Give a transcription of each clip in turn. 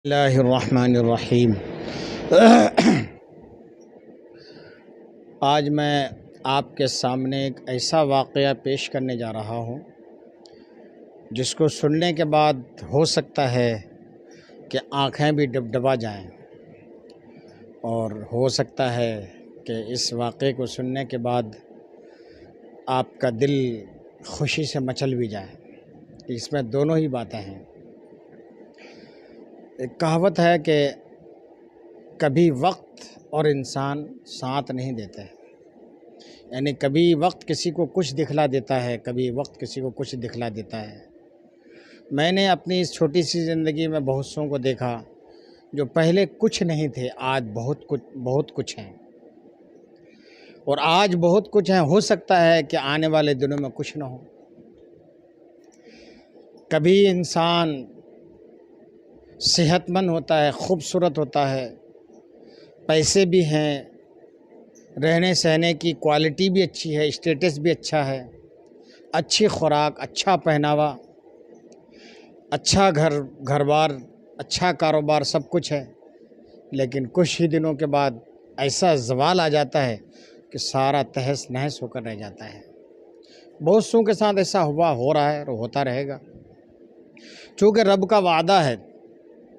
اللہ الرحمن الرحیم۔ آج میں آپ کے سامنے ایک ایسا واقعہ پیش کرنے جا رہا ہوں جس کو سننے کے بعد ہو سکتا ہے کہ آنکھیں بھی ڈبڈبا جائیں، اور ہو سکتا ہے کہ اس واقعے کو سننے کے بعد آپ کا دل خوشی سے مچل بھی جائے۔ اس میں دونوں ہی باتیں ہیں۔ ایک کہاوت ہے کہ کبھی وقت اور انسان ساتھ نہیں دیتے، یعنی کبھی وقت کسی کو کچھ دکھلا دیتا ہے، کبھی وقت کسی کو کچھ دکھلا دیتا ہے۔ میں نے اپنی اس چھوٹی سی زندگی میں بہت سوں کو دیکھا جو پہلے کچھ نہیں تھے، آج بہت کچھ ہیں، اور آج بہت کچھ ہیں، ہو سکتا ہے کہ آنے والے دنوں میں کچھ نہ ہو۔ کبھی انسان صحت مند ہوتا ہے، خوبصورت ہوتا ہے، پیسے بھی ہیں، رہنے سہنے کی کوالٹی بھی اچھی ہے، اسٹیٹس بھی اچھا ہے، اچھی خوراک، اچھا پہناوا، اچھا گھر بار، اچھا کاروبار، سب کچھ ہے، لیکن کچھ ہی دنوں کے بعد ایسا زوال آ جاتا ہے کہ سارا تہس نہس ہو کر رہ جاتا ہے۔ بہت سوں کے ساتھ ایسا ہو رہا ہے اور ہوتا رہے گا، چونکہ رب کا وعدہ ہے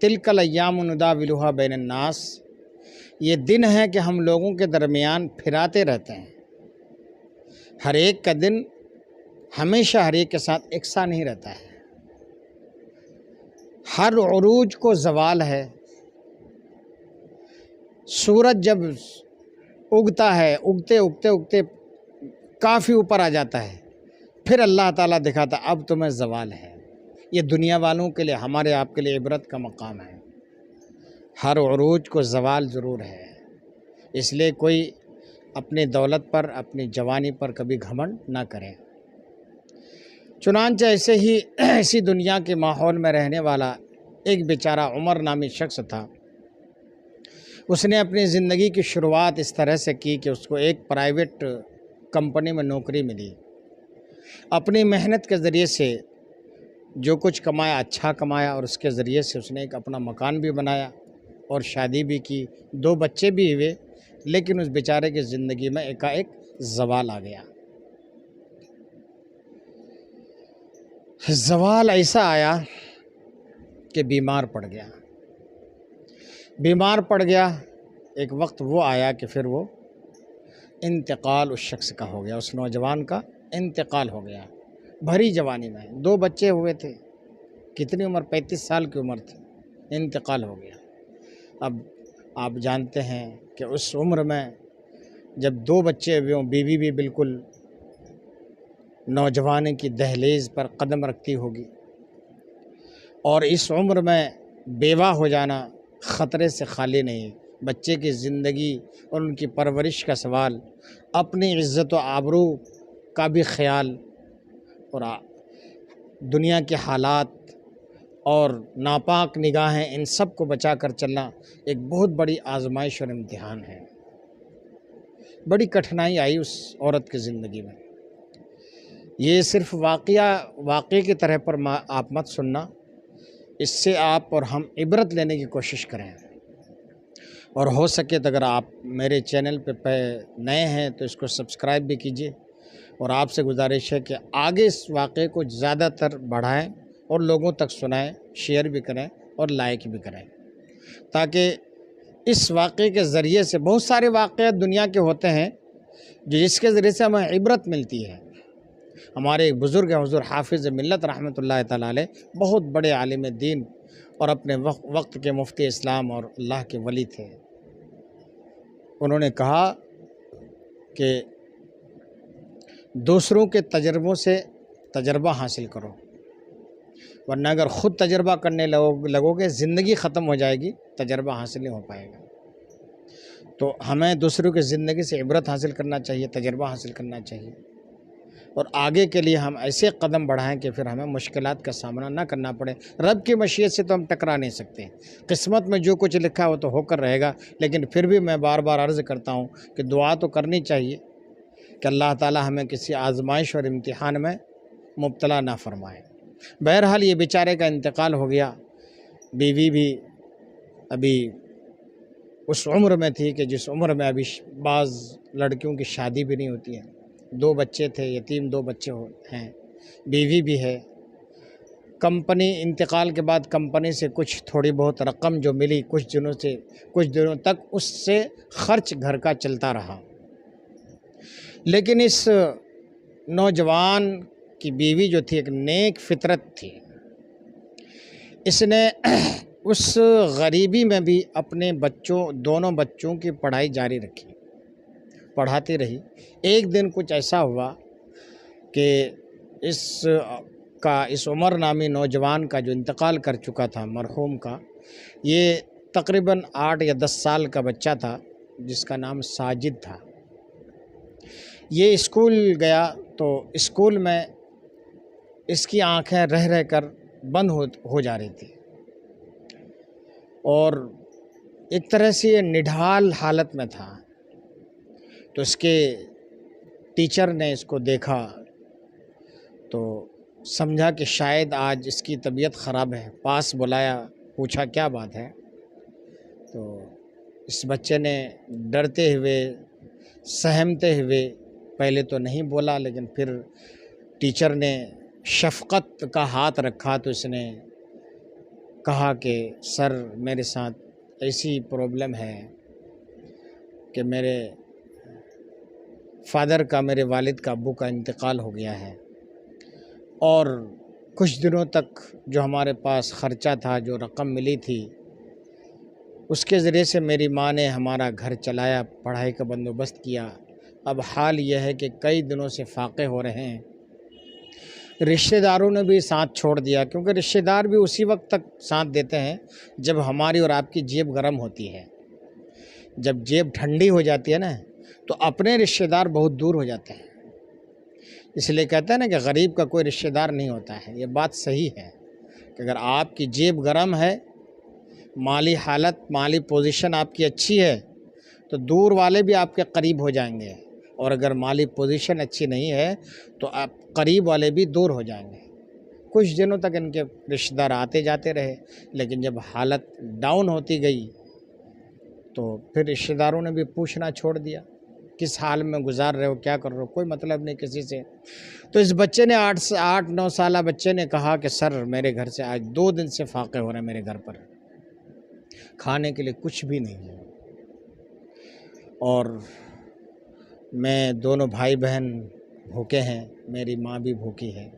تلک الایام نداولها بین الناس، یہ دن ہے کہ ہم لوگوں کے درمیان پھراتے رہتے ہیں۔ ہر ایک کا دن ہمیشہ ہر ایک کے ساتھ یکساں نہیں رہتا ہے۔ ہر عروج کو زوال ہے۔ سورج جب اگتا ہے، اگتے کافی اوپر آ جاتا ہے، پھر اللہ تعالیٰ دکھاتا اب تمہیں زوال ہے۔ یہ دنیا والوں کے لیے، ہمارے آپ کے لیے عبرت کا مقام ہے۔ ہر عروج کو زوال ضرور ہے، اس لیے کوئی اپنی دولت پر، اپنی جوانی پر کبھی گھمنڈ نہ کرے۔ چنانچہ اسی دنیا کے ماحول میں رہنے والا ایک بیچارہ عمر نامی شخص تھا۔ اس نے اپنی زندگی کی شروعات اس طرح سے کی کہ اس کو ایک پرائیویٹ کمپنی میں نوکری ملی۔ اپنی محنت کے ذریعے سے جو کچھ کمایا، اچھا کمایا، اور اس کے ذریعے سے اس نے ایک اپنا مکان بھی بنایا اور شادی بھی کی، 2 بچے بھی ہوئے، لیکن اس بیچارے کی زندگی میں ایک زوال آ گیا۔ زوال ایسا آیا کہ بیمار پڑ گیا۔ ایک وقت وہ آیا کہ پھر وہ انتقال اس شخص کا ہو گیا، اس نوجوان کا انتقال ہو گیا، بھری جوانی میں، 2 بچے ہوئے تھے، کتنی عمر، 35 سال کی عمر تھی، انتقال ہو گیا۔ اب آپ جانتے ہیں کہ اس عمر میں جب 2 بچے ہوئے ہوں، بیوی بھی بالکل نوجوانی کی دہلیز پر قدم رکھتی ہوگی، اور اس عمر میں بیوہ ہو جانا خطرے سے خالی نہیں۔ بچے کی زندگی اور ان کی پرورش کا سوال، اپنی عزت و آبرو کا بھی خیال، اور دنیا کے حالات اور ناپاک نگاہیں، ان سب کو بچا کر چلنا ایک بہت بڑی آزمائش اور امتحان ہے۔ بڑی کٹھنائی آئی اس عورت کی زندگی میں۔ یہ صرف واقعے کی طرح پر آپ مت سننا، اس سے آپ اور ہم عبرت لینے کی کوشش کریں، اور ہو سکے تو اگر آپ میرے چینل پہ نئے ہیں تو اس کو سبسکرائب بھی کیجیے، اور آپ سے گزارش ہے کہ آگے اس واقعے کو زیادہ تر بڑھائیں اور لوگوں تک سنائیں، شیئر بھی کریں اور لائک بھی کریں، تاکہ اس واقعے کے ذریعے سے، بہت سارے واقعات دنیا کے ہوتے ہیں جس کے ذریعے سے ہمیں عبرت ملتی ہے۔ ہمارے ایک بزرگ ہیں حضور حافظ ملت رحمۃ اللہ تعالیٰ علیہ، بہت بڑے عالم دین اور اپنے وقت کے مفتی اسلام اور اللہ کے ولی تھے۔ انہوں نے کہا کہ دوسروں کے تجربوں سے تجربہ حاصل کرو، ورنہ اگر خود تجربہ کرنے لگو گے زندگی ختم ہو جائے گی، تجربہ حاصل نہیں ہو پائے گا۔ تو ہمیں دوسروں کی زندگی سے عبرت حاصل کرنا چاہیے، تجربہ حاصل کرنا چاہیے، اور آگے کے لیے ہم ایسے قدم بڑھائیں کہ پھر ہمیں مشکلات کا سامنا نہ کرنا پڑے۔ رب کی مشیت سے تو ہم ٹکرا نہیں سکتے، قسمت میں جو کچھ لکھا ہو تو ہو کر رہے گا، لیکن پھر بھی میں بار بار عرض کرتا ہوں کہ دعا تو کرنی چاہیے کہ اللہ تعالیٰ ہمیں کسی آزمائش اور امتحان میں مبتلا نہ فرمائے۔ بہرحال یہ بیچارے کا انتقال ہو گیا، بیوی بھی ابھی اس عمر میں تھی کہ جس عمر میں ابھی بعض لڑکیوں کی شادی بھی نہیں ہوتی ہے. 2 بچے تھے، یتیم 2 بچے ہیں، بیوی بھی ہے. کمپنی انتقال کے بعد کمپنی سے کچھ تھوڑی بہت رقم جو ملی کچھ دنوں تک اس سے خرچ گھر کا چلتا رہا. لیکن اس نوجوان کی بیوی جو تھی ایک نیک فطرت تھی. اس نے اس غریبی میں بھی اپنے دونوں بچوں کی پڑھائی جاری رکھی، پڑھاتی رہی. ایک دن کچھ ایسا ہوا کہ اس عمر نامی نوجوان کا جو انتقال کر چکا تھا مرحوم کا، یہ تقریباً 8 یا 10 سال کا بچہ تھا جس کا نام ساجد تھا. یہ اسکول گیا تو اسکول میں اس کی آنکھیں رہ کر بند ہو جا رہی تھی اور ایک طرح سے یہ نڈھال حالت میں تھا. تو اس کے ٹیچر نے اس کو دیکھا تو سمجھا کہ شاید آج اس کی طبیعت خراب ہے. پاس بلایا، پوچھا کیا بات ہے. تو اس بچے نے ڈرتے ہوئے سہمتے ہوئے پہلے تو نہیں بولا، لیکن پھر ٹیچر نے شفقت کا ہاتھ رکھا تو اس نے کہا کہ سر میرے ساتھ ایسی پرابلم ہے کہ میرے میرے والد کا ابو کا انتقال ہو گیا ہے، اور کچھ دنوں تک جو ہمارے پاس خرچہ تھا، جو رقم ملی تھی، اس کے ذریعے سے میری ماں نے ہمارا گھر چلایا، پڑھائی کا بندوبست کیا. اب حال یہ ہے کہ کئی دنوں سے فاقے ہو رہے ہیں. رشتہ داروں نے بھی ساتھ چھوڑ دیا، کیونکہ رشتہ دار بھی اسی وقت تک ساتھ دیتے ہیں جب ہماری اور آپ کی جیب گرم ہوتی ہے. جب جیب ٹھنڈی ہو جاتی ہے نا تو اپنے رشتہ دار بہت دور ہو جاتے ہیں. اس لیے کہتے ہیں نا کہ غریب کا کوئی رشتہ دار نہیں ہوتا ہے. یہ بات صحیح ہے کہ اگر آپ کی جیب گرم ہے، مالی حالت، مالی پوزیشن آپ کی اچھی ہے تو دور والے بھی آپ کے قریب ہو جائیں گے، اور اگر مالی پوزیشن اچھی نہیں ہے تو آپ قریب والے بھی دور ہو جائیں گے. کچھ دنوں تک ان کے رشتہ دار آتے جاتے رہے، لیکن جب حالت ڈاؤن ہوتی گئی تو پھر رشتہ داروں نے بھی پوچھنا چھوڑ دیا، کس حال میں گزار رہے ہو، کیا کر رہے ہو، کوئی مطلب نہیں کسی سے. تو اس بچے نے 8-9 سالہ بچے نے کہا کہ سر میرے گھر سے آج 2 دن سے فاقے ہو رہے ہیں، میرے گھر پر کھانے کے لیے کچھ بھی نہیں ہے، اور میں دونوں بھائی بہن بھوکے ہیں، میری ماں بھی بھوکی ہے.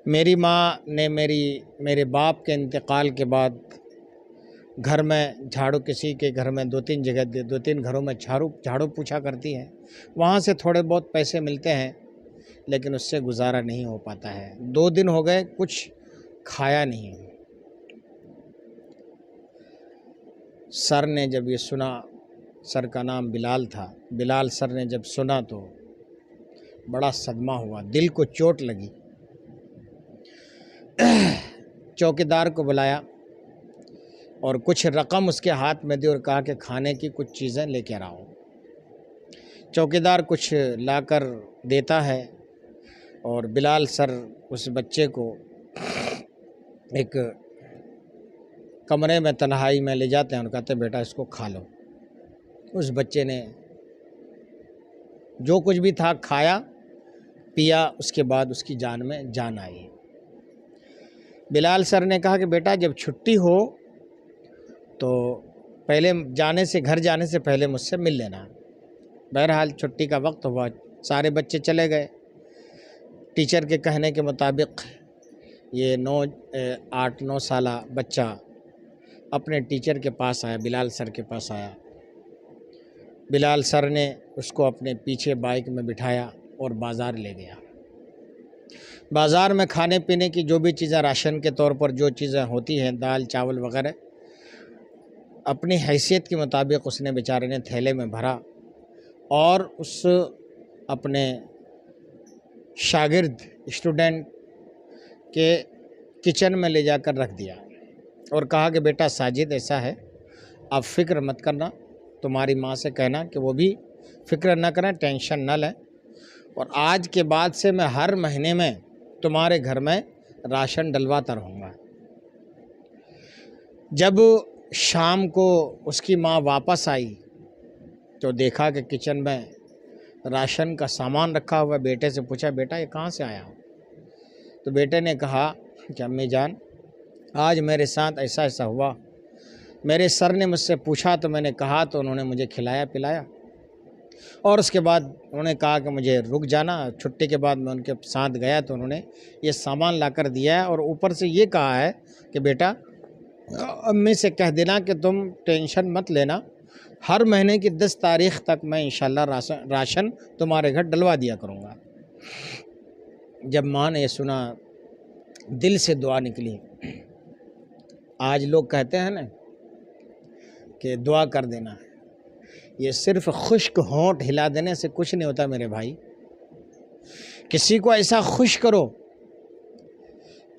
میری ماں نے میرے باپ کے انتقال کے بعد گھر میں جھاڑو، کسی کے گھر میں 2-3 گھروں میں جھاڑو پوچھا کرتی ہے. وہاں سے تھوڑے بہت پیسے ملتے ہیں، لیکن اس سے گزارا نہیں ہو پاتا ہے. 2 دن ہو گئے کچھ کھایا نہیں. سر نے جب یہ سنا، سر کا نام بلال تھا، بلال سر نے جب سنا تو بڑا صدمہ ہوا، دل کو چوٹ لگی. چوکیدار کو بلایا اور کچھ رقم اس کے ہاتھ میں دی اور کہا کہ کھانے کی کچھ چیزیں لے کے آؤ. چوکیدار کچھ لا کر دیتا ہے اور بلال سر اس بچے کو ایک کمرے میں تنہائی میں لے جاتے ہیں اور کہتے ہیں بیٹا اس کو کھا لو. اس بچے نے جو کچھ بھی تھا کھایا پیا، اس کے بعد اس کی جان میں جان آئی. بلال سر نے کہا کہ بیٹا جب چھٹی ہو تو پہلے گھر جانے سے پہلے مجھ سے مل لینا. بہرحال چھٹی کا وقت ہوا، سارے بچے چلے گئے. ٹیچر کے کہنے کے مطابق یہ 8-9 سالہ بچہ اپنے ٹیچر کے پاس آیا، بلال سر کے پاس آیا. بلال سر نے اس کو اپنے پیچھے بائک میں بٹھایا اور بازار لے گیا. بازار میں کھانے پینے کی جو بھی چیزیں، راشن کے طور پر جو چیزیں ہوتی ہیں، دال چاول وغیرہ، اپنی حیثیت کے مطابق اس نے بیچارے نے تھیلے میں بھرا اور اس اپنے شاگرد اسٹوڈنٹ کے کچن میں لے جا کر رکھ دیا اور کہا کہ بیٹا ساجد ایسا ہے، آپ فکر مت کرنا، تمہاری ماں سے کہنا کہ وہ بھی فکر نہ کریں، ٹینشن نہ لیں، اور آج کے بعد سے میں ہر مہینے میں تمہارے گھر میں راشن ڈلواتا رہوں گا. جب شام کو اس کی ماں واپس آئی تو دیکھا کہ کچن میں راشن کا سامان رکھا ہوا. بیٹے سے پوچھا بیٹا یہ کہاں سے آیا؟ تو بیٹے نے کہا کہ امی جان آج میرے ساتھ ایسا ایسا ہوا. میرے سر نے مجھ سے پوچھا تو میں نے کہا تو انہوں نے مجھے کھلایا پلایا، اور اس کے بعد انہوں نے کہا کہ مجھے رک جانا. چھٹی کے بعد میں ان کے ساتھ گیا تو انہوں نے یہ سامان لا کر دیا ہے، اور اوپر سے یہ کہا ہے کہ بیٹا امی سے کہہ دینا کہ تم ٹینشن مت لینا، ہر مہینے کی 10 تاریخ تک میں انشاءاللہ راشن تمہارے گھر ڈلوا دیا کروں گا. جب ماں نے یہ سنا دل سے دعا نکلی. آج لوگ کہتے ہیں نا کہ دعا کر دینا ہے، یہ صرف خشک ہونٹ ہلا دینے سے کچھ نہیں ہوتا میرے بھائی. کسی کو ایسا خوش کرو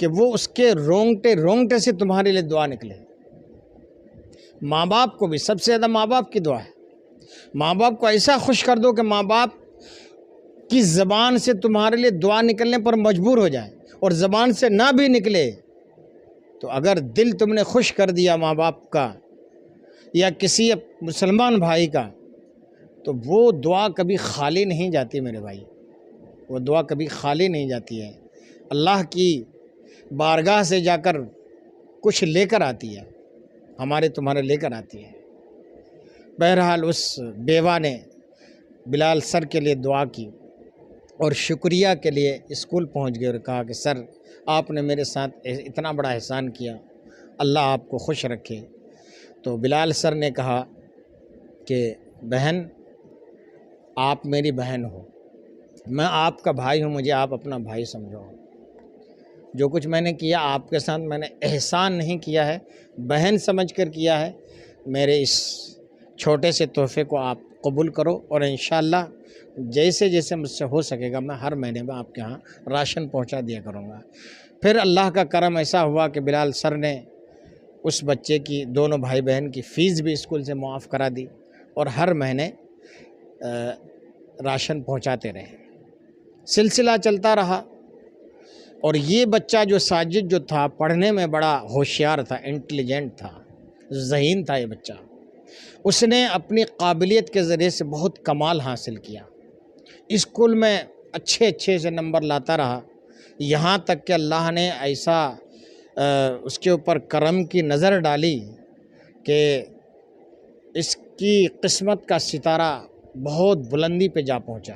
کہ وہ اس کے رونگٹے سے تمہارے لیے دعا نکلے. ماں باپ کو بھی سب سے زیادہ ماں باپ کی دعا ہے. ماں باپ کو ایسا خوش کر دو کہ ماں باپ کی زبان سے تمہارے لیے دعا نکلنے پر مجبور ہو جائے، اور زبان سے نہ بھی نکلے تو اگر دل تم نے خوش کر دیا ماں باپ کا یا کسی مسلمان بھائی کا تو وہ دعا کبھی خالی نہیں جاتی میرے بھائی. وہ دعا کبھی خالی نہیں جاتی ہے، اللہ کی بارگاہ سے جا کر کچھ لے کر آتی ہے، ہمارے تمہارے لے کر آتی ہے. بہرحال اس بیوہ نے بلال سر کے لیے دعا کی اور شکریہ کے لیے اسکول پہنچ گئے اور کہا کہ سر آپ نے میرے ساتھ اتنا بڑا احسان کیا، اللہ آپ کو خوش رکھے. تو بلال سر نے کہا کہ بہن آپ میری بہن ہو، میں آپ کا بھائی ہوں، مجھے آپ اپنا بھائی سمجھو. جو کچھ میں نے کیا آپ کے ساتھ میں نے احسان نہیں کیا ہے، بہن سمجھ کر کیا ہے. میرے اس چھوٹے سے تحفے کو آپ قبول کرو، اور انشاءاللہ جیسے جیسے مجھ سے ہو سکے گا میں ہر مہینے میں آپ کے ہاں راشن پہنچا دیا کروں گا. پھر اللہ کا کرم ایسا ہوا کہ بلال سر نے اس بچے کی دونوں بھائی بہن کی فیس بھی اسکول سے معاف کرا دی، اور ہر مہینے راشن پہنچاتے رہے. سلسلہ چلتا رہا، اور یہ بچہ جو ساجد جو تھا پڑھنے میں بڑا ہوشیار تھا، انٹیلیجنٹ تھا، ذہین تھا یہ بچہ. اس نے اپنی قابلیت کے ذریعے سے بہت کمال حاصل کیا. اسکول میں اچھے سے نمبر لاتا رہا، یہاں تک کہ اللہ نے ایسا اس کے اوپر کرم کی نظر ڈالی کہ اس کی قسمت کا ستارہ بہت بلندی پہ جا پہنچا.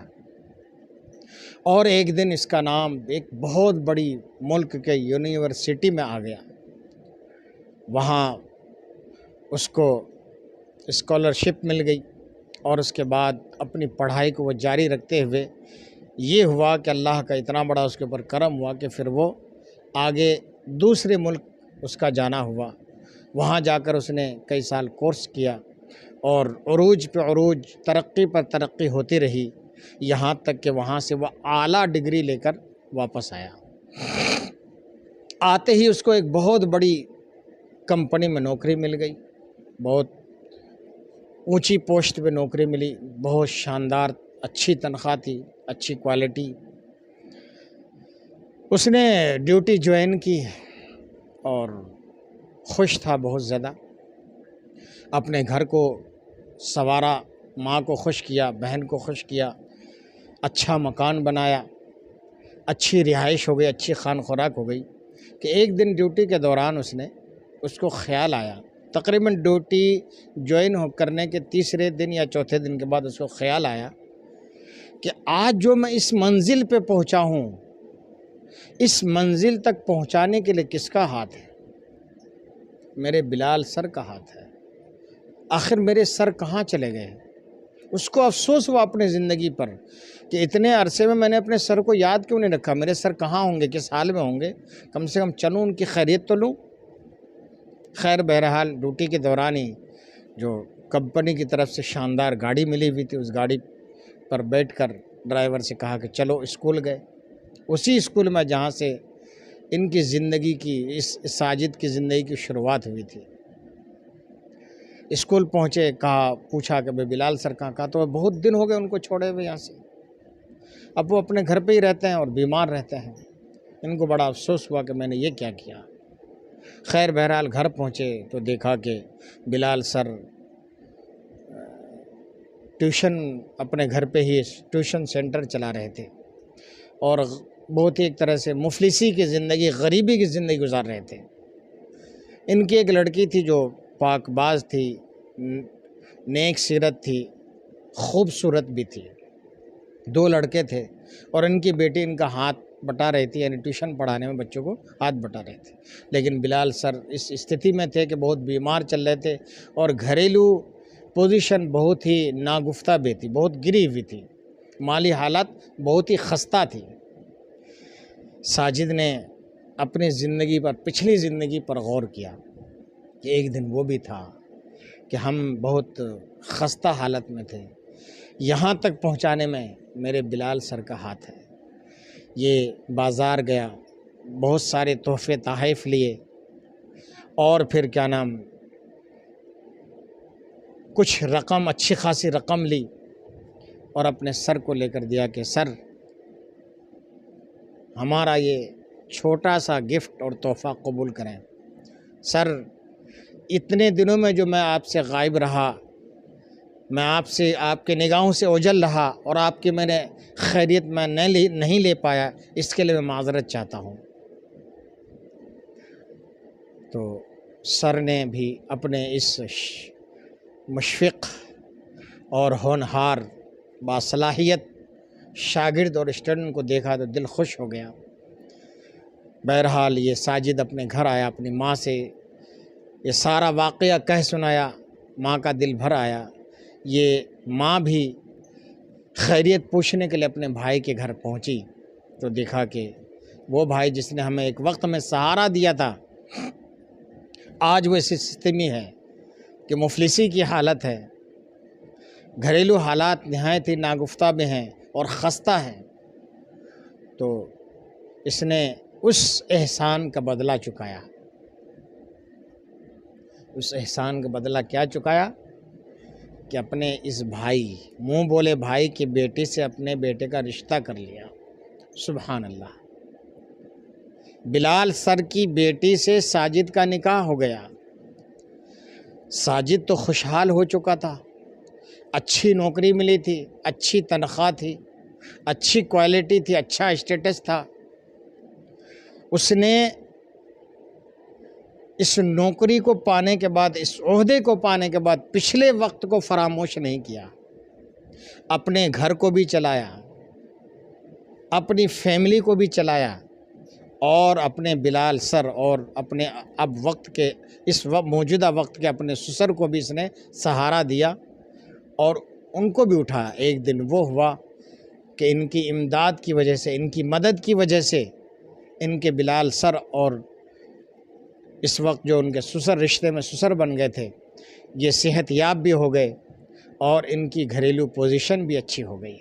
اور ایک دن اس کا نام ایک بہت بڑی ملک کے یونیورسٹی میں آ گیا. وہاں اس کو اسکالرشپ مل گئی، اور اس کے بعد اپنی پڑھائی کو وہ جاری رکھتے ہوئے یہ ہوا کہ اللہ کا اتنا بڑا اس کے اوپر کرم ہوا کہ پھر وہ آگے دوسرے ملک اس کا جانا ہوا. وہاں جا کر اس نے کئی سال کورس کیا، اور عروج پہ عروج، ترقی پر ترقی ہوتی رہی، یہاں تک کہ وہاں سے وہ اعلیٰ ڈگری لے کر واپس آیا. آتے ہی اس کو ایک بہت بڑی کمپنی میں نوکری مل گئی، بہت اونچی پوسٹ پہ نوکری ملی، بہت شاندار اچھی تنخواہ تھی، اچھی کوالٹی. اس نے ڈیوٹی جوائن کی اور خوش تھا بہت زیادہ. اپنے گھر کو سنوارا، ماں کو خوش کیا، بہن کو خوش کیا، اچھا مکان بنایا، اچھی رہائش ہو گئی، اچھی خان خوراک ہو گئی. کہ ایک دن ڈیوٹی کے دوران اس کو خیال آیا، تقریباً ڈیوٹی جوائن کرنے کے تیسرے دن یا چوتھے دن کے بعد اس کو خیال آیا کہ آج جو میں اس منزل پہ پہنچا ہوں، اس منزل تک پہنچانے کے لیے کس کا ہاتھ ہے؟ میرے بلال سر کا ہاتھ ہے. آخر میرے سر کہاں چلے گئے؟ اس کو افسوس ہوا اپنے زندگی پر کہ اتنے عرصے میں نے اپنے سر کو یاد کیوں نہیں رکھا، میرے سر کہاں ہوں گے، کس حال میں ہوں گے، کم سے کم چلوں ان کی خیریت تو لوں. خیر بہرحال ڈیوٹی کے دوران ہی جو کمپنی کی طرف سے شاندار گاڑی ملی ہوئی تھی، اس گاڑی پر بیٹھ کر ڈرائیور سے کہا کہ چلو اسکول گئے. اسی اسکول میں جہاں سے ان کی زندگی کی، اس ساجد کی زندگی کی شروعات ہوئی تھی. اسکول پہنچے، پوچھا کہ بلال سر کہاں؟ تو بہت دن ہو گئے ان کو چھوڑے ہوئے یہاں سے، اب وہ اپنے گھر پہ ہی رہتے ہیں اور بیمار رہتے ہیں. ان کو بڑا افسوس ہوا کہ میں نے یہ کیا کیا. خیر بہرحال گھر پہنچے تو دیکھا کہ بلال سر ٹیوشن اپنے گھر پہ ہی ٹیوشن سینٹر چلا رہے تھے اور بہت ہی ایک طرح سے مفلسی کی زندگی، غریبی کی زندگی گزار رہے تھے۔ ان کی ایک لڑکی تھی جو پاک باز تھی، نیک سیرت تھی، خوبصورت بھی تھی، 2 لڑکے تھے اور ان کی بیٹی ان کا ہاتھ بٹا رہی تھی، یعنی ٹیوشن پڑھانے میں بچوں کو ہاتھ بٹا رہے تھے۔ لیکن بلال سر اس استھتی میں تھے کہ بہت بیمار چل رہے تھے اور گھریلو پوزیشن بہت ہی ناگفتہ بھی تھی، بہت گری ہوئی تھی، مالی حالت بہت ہی خستہ تھی۔ ساجد نے اپنی زندگی پر، پچھلی زندگی پر غور کیا کہ ایک دن وہ بھی تھا کہ ہم بہت خستہ حالت میں تھے، یہاں تک پہنچانے میں میرے بلال سر کا ہاتھ ہے۔ یہ بازار گیا، بہت سارے تحفے تحائف لیے اور پھر کیا نام کچھ رقم، اچھی خاصی رقم لی اور اپنے سر کو لے کر دیا کہ سر ہمارا یہ چھوٹا سا گفٹ اور تحفہ قبول کریں۔ سر اتنے دنوں میں جو میں آپ سے غائب رہا، میں آپ کے نگاہوں سے اوجھل رہا اور آپ کی میں نے خیریت میں نہیں لے پایا، اس کے لیے میں معذرت چاہتا ہوں۔ تو سر نے بھی اپنے اس مشفق اور ہونہار باصلاحیت شاگرد اور اسٹوڈنٹ کو دیکھا تو دل خوش ہو گیا۔ بہرحال یہ ساجد اپنے گھر آیا، اپنی ماں سے یہ سارا واقعہ کہہ سنایا، ماں کا دل بھر آیا۔ یہ ماں بھی خیریت پوچھنے کے لیے اپنے بھائی کے گھر پہنچی تو دیکھا کہ وہ بھائی جس نے ہمیں ایک وقت میں سہارا دیا تھا، آج وہ ایسی استھتی میں ہے کہ مفلسی کی حالت ہے، گھریلو حالات نہایت ہی ناگفتہ میں ہیں اور خستہ ہیں۔ تو اس نے اس احسان کا بدلہ چکایا۔ اس احسان کا بدلہ کیا چکایا کہ اپنے اس بھائی، منہ بولے بھائی کی بیٹی سے اپنے بیٹے کا رشتہ کر لیا۔ سبحان اللہ! بلال سر کی بیٹی سے ساجد کا نکاح ہو گیا۔ ساجد تو خوشحال ہو چکا تھا، اچھی نوکری ملی تھی، اچھی تنخواہ تھی، اچھی کوالٹی تھی، اچھا اسٹیٹس تھا۔ اس نے اس نوکری کو پانے کے بعد، اس عہدے کو پانے کے بعد پچھلے وقت کو فراموش نہیں کیا، اپنے گھر کو بھی چلایا، اپنی فیملی کو بھی چلایا اور اپنے بلال سر اور اپنے اب وقت کے اس موجودہ وقت کے اپنے سسر کو بھی اس نے سہارا دیا اور ان کو بھی اٹھایا۔ ایک دن وہ ہوا کہ ان کی امداد کی وجہ سے، ان کی مدد کی وجہ سے ان کے بلال سر اور اس وقت جو ان کے سسر، رشتے میں سسر بن گئے تھے، یہ صحت یاب بھی ہو گئے اور ان کی گھریلو پوزیشن بھی اچھی ہو گئی۔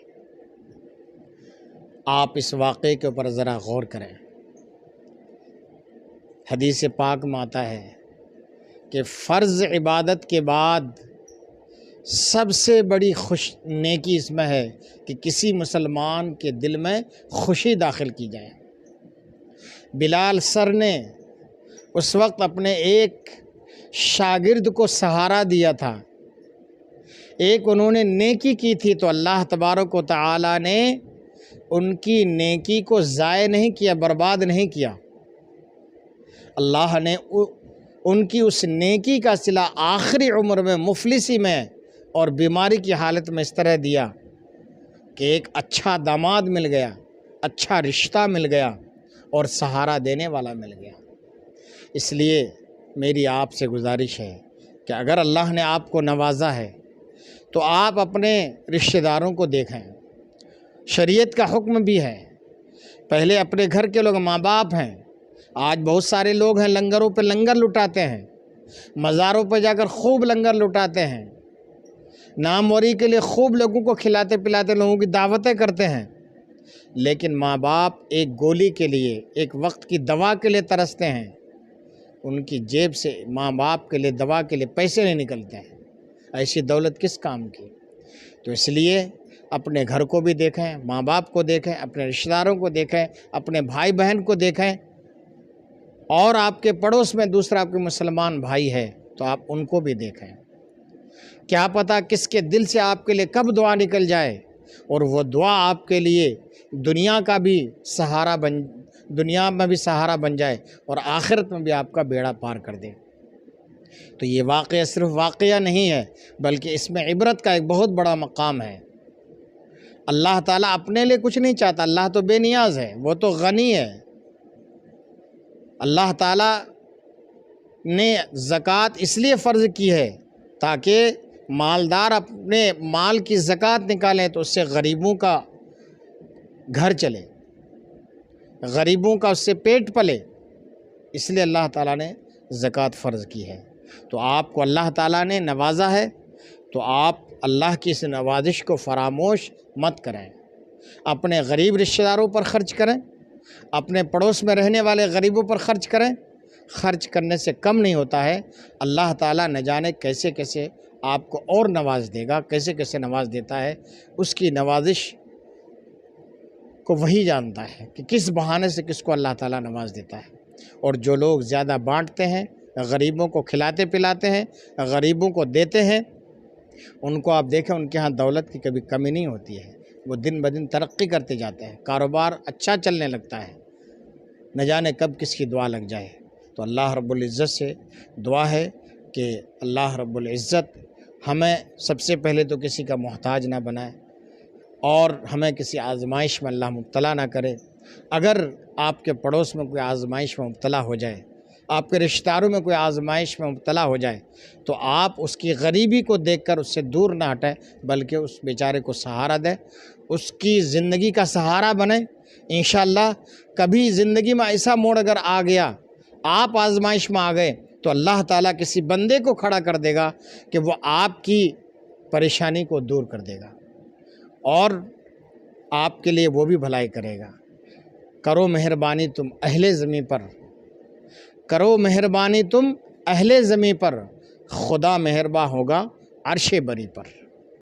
آپ اس واقعے کے اوپر ذرا غور کریں۔ حدیث پاک میں آتا ہے کہ فرض عبادت کے بعد سب سے بڑی نیکی اس میں ہے کہ کسی مسلمان کے دل میں خوشی داخل کی جائے۔ بلال سر نے اس وقت اپنے ایک شاگرد کو سہارا دیا تھا، ایک انہوں نے نیکی کی تھی تو اللہ تبارک و تعالی نے ان کی نیکی کو ضائع نہیں کیا، برباد نہیں کیا۔ اللہ نے ان کی اس نیکی کا صلہ آخری عمر میں، مفلسی میں اور بیماری کی حالت میں اس طرح دیا کہ ایک اچھا داماد مل گیا، اچھا رشتہ مل گیا اور سہارا دینے والا مل گیا۔ اس لیے میری آپ سے گزارش ہے کہ اگر اللہ نے آپ کو نوازا ہے تو آپ اپنے رشتہ داروں کو دیکھیں۔ شریعت کا حکم بھی ہے، پہلے اپنے گھر کے لوگ، ماں باپ ہیں۔ آج بہت سارے لوگ ہیں لنگروں پہ لنگر لٹاتے ہیں، مزاروں پہ جا کر خوب لنگر لٹاتے ہیں، ناموری کے لیے خوب لوگوں کو کھلاتے پلاتے لوگوں کی دعوتیں کرتے ہیں، لیکن ماں باپ ایک گولی کے لیے، ایک وقت کی دوا کے لیے ترستے ہیں، ان کی جیب سے ماں باپ کے لیے دوا کے لیے پیسے نہیں نکلتے ہیں۔ ایسی دولت کس کام کی؟ تو اس لیے اپنے گھر کو بھی دیکھیں، ماں باپ کو دیکھیں، اپنے رشتہ داروں کو دیکھیں، اپنے بھائی بہن کو دیکھیں اور آپ کے پڑوس میں دوسرا آپ کے مسلمان بھائی ہے تو آپ ان کو بھی دیکھیں. کیا پتہ کس کے دل سے آپ کے لیے کب دعا نکل جائے اور وہ دعا آپ کے لیے دنیا میں بھی سہارا بن جائے اور آخرت میں بھی آپ کا بیڑا پار کر دے. تو یہ واقعہ صرف واقعہ نہیں ہے بلکہ اس میں عبرت کا ایک بہت بڑا مقام ہے. اللہ تعالیٰ اپنے لیے کچھ نہیں چاہتا، اللہ تو بے نیاز ہے، وہ تو غنی ہے. اللہ تعالیٰ نے زکوٰۃ اس لیے فرض کی ہے تاکہ مالدار اپنے مال کی زکوٰۃ نکالیں تو اس سے غریبوں کا گھر چلے، غریبوں کا اس سے پیٹ پلے. اس لیے اللہ تعالیٰ نے زکوٰۃ فرض کی ہے. تو آپ کو اللہ تعالیٰ نے نوازا ہے تو آپ اللہ کی اس نوازش کو فراموش مت کریں. اپنے غریب رشتہ داروں پر خرچ کریں، اپنے پڑوس میں رہنے والے غریبوں پر خرچ کریں. خرچ کرنے سے کم نہیں ہوتا ہے. اللہ تعالیٰ نہ جانے کیسے کیسے آپ کو اور نواز دے گا، کیسے کیسے نواز دیتا ہے. اس کی نوازش کو وہی جانتا ہے کہ کس بہانے سے کس کو اللہ تعالیٰ نواز دیتا ہے. اور جو لوگ زیادہ بانٹتے ہیں، غریبوں کو کھلاتے پلاتے ہیں، غریبوں کو دیتے ہیں، ان کو آپ دیکھیں ان کے ہاں دولت کی کبھی کمی نہیں ہوتی ہے. وہ دن بدن ترقی کرتے جاتے ہیں، کاروبار اچھا چلنے لگتا ہے. نہ جانے کب کس کی دعا لگ جائے. تو اللہ رب العزت سے دعا ہے کہ اللہ رب العزت ہمیں سب سے پہلے تو کسی کا محتاج نہ بنائے اور ہمیں کسی آزمائش میں اللہ مبتلا نہ کرے. اگر آپ کے پڑوس میں کوئی آزمائش میں مبتلا ہو جائے، آپ کے رشتہ داروں میں کوئی آزمائش میں مبتلا ہو جائے تو آپ اس کی غریبی کو دیکھ کر اس سے دور نہ ہٹیں بلکہ اس بیچارے کو سہارا دیں، اس کی زندگی کا سہارا بنیں. انشاءاللہ کبھی زندگی میں ایسا موڑ اگر آ گیا، آپ آزمائش میں آ گئے تو اللہ تعالیٰ کسی بندے کو کھڑا کر دے گا کہ وہ آپ کی پریشانی کو دور کر دے گا اور آپ کے لیے وہ بھی بھلائی کرے گا. کرو مہربانی تم اہل زمیں پر، کرو مہربانی تم اہل زمیں پر، خدا مہرباں ہوگا عرش بری پر.